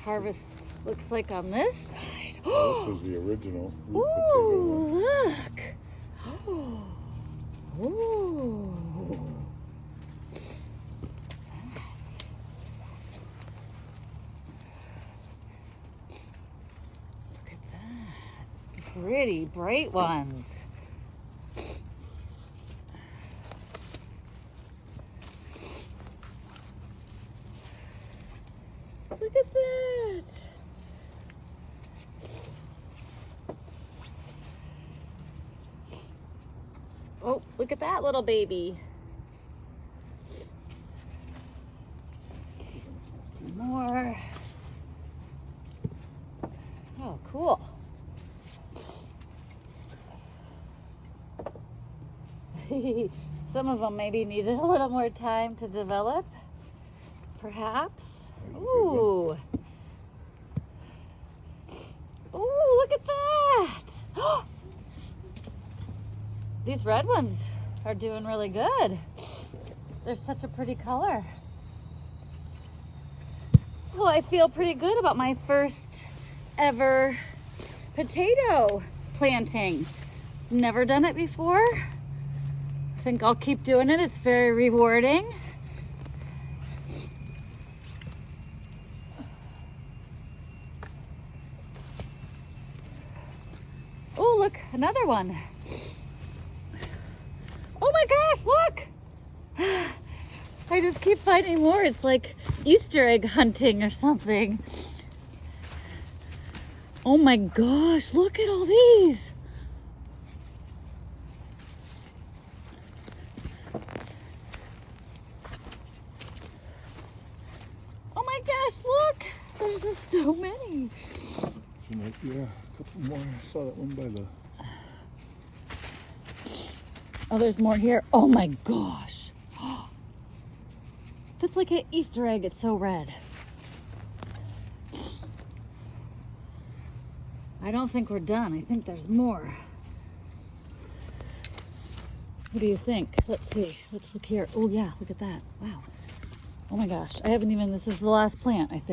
harvest looks like on this side. Oh, this was the original root Ooh, potato. look. Oh. Ooh. Look at that. Pretty bright ones. Look at that. Oh, look at that little baby. Some more. Oh, cool. Some of them maybe needed a little more time to develop, perhaps. Ooh. Ooh, look at that. These red ones are doing really good. They're such a pretty color. Well, I feel pretty good about my first ever potato planting. Never done it before. I think I'll keep doing it. It's very rewarding. Oh, look, another one. Oh my gosh, look! I just keep finding more. It's like Easter egg hunting or something. Oh my gosh, look at all these. Oh my gosh, look! There's just so many. Yeah, a couple more. I saw that one by the... Oh, there's more here. Oh my gosh. That's like an Easter egg. It's so red. I don't think we're done. I think there's more. What do you think? Let's see. Let's look here. Oh yeah, look at that. Wow. Oh my gosh. I haven't even, this is the last plant, I think.